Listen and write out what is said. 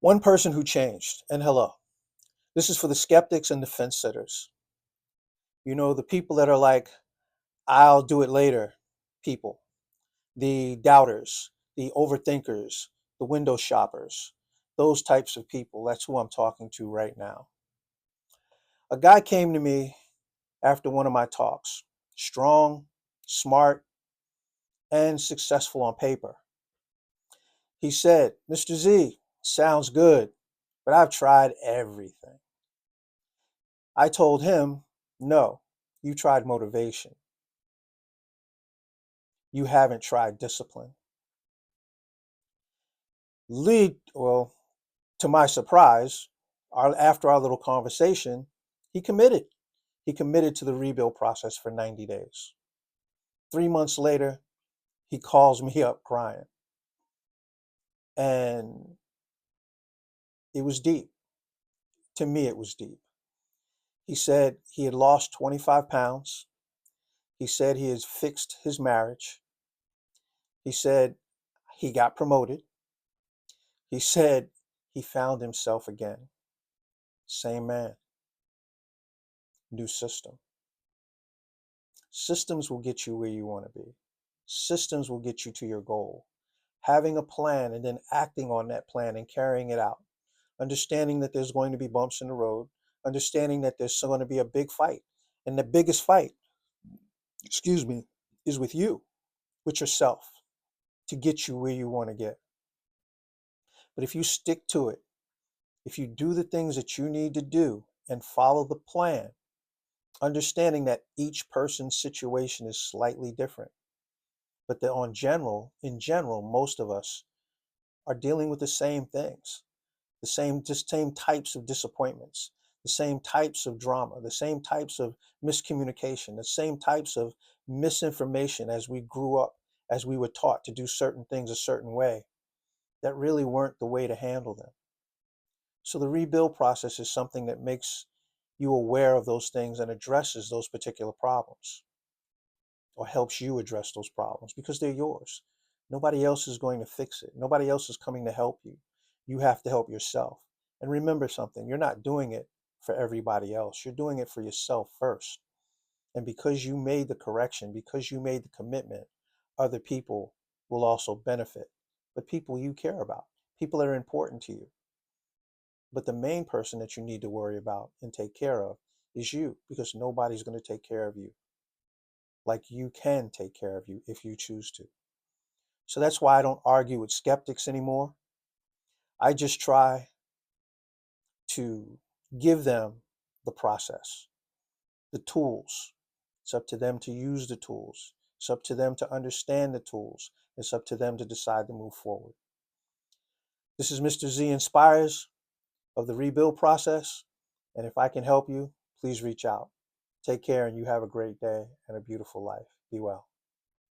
One person who changed, and hello. This is for the skeptics and the fence sitters. The people that are like, I'll do it later people, the doubters, the overthinkers, the window shoppers, those types of people. That's who I'm talking to right now. A guy came to me after one of my talks, strong, smart, and successful on paper. He said, Mr. Z, sounds good, but I've tried everything. I told him, no, you tried motivation. You haven't tried discipline. Well, to my surprise, after our little conversation, he committed. He committed to the rebuild process for 90 days. 3 months later, he calls me up crying. And it was deep. To me, it was deep. He said he had lost 25 pounds. He said he has fixed his marriage. He said he got promoted. He said he found himself again. Same man, new system. Systems will get you where you want to be. Systems will get you to your goal. Having a plan and then acting on that plan and carrying it out. Understanding that there's going to be bumps in the road. Understanding that there's going to be a big fight. And the biggest fight, is with you, with yourself, to get you where you want to get. But if you stick to it, if you do the things that you need to do and follow the plan, understanding that each person's situation is slightly different, but that in general, most of us are dealing with the same things, the same types of disappointments, the same types of drama, the same types of miscommunication, the same types of misinformation as we grew up, as we were taught to do certain things a certain way that really weren't the way to handle them. So the rebuild process is something that makes you aware of those things and addresses those particular problems, or helps you address those problems because they're yours. Nobody else is going to fix it. Nobody else is coming to help you. You have to help yourself. And remember something, you're not doing it for everybody else. You're doing it for yourself first. And because you made the correction, because you made the commitment, other people will also benefit. But people you care about, people that are important to you. But the main person that you need to worry about and take care of is you, because nobody's going to take care of you like you can take care of you if you choose to. So that's why I don't argue with skeptics anymore. I just try to give them the process, the tools. It's up to them to use the tools. It's up to them to understand the tools. It's up to them to decide to move forward. This is Mr. Z Inspires of the rebuild process. And if I can help you, please reach out. Take care and you have a great day and a beautiful life. Be well.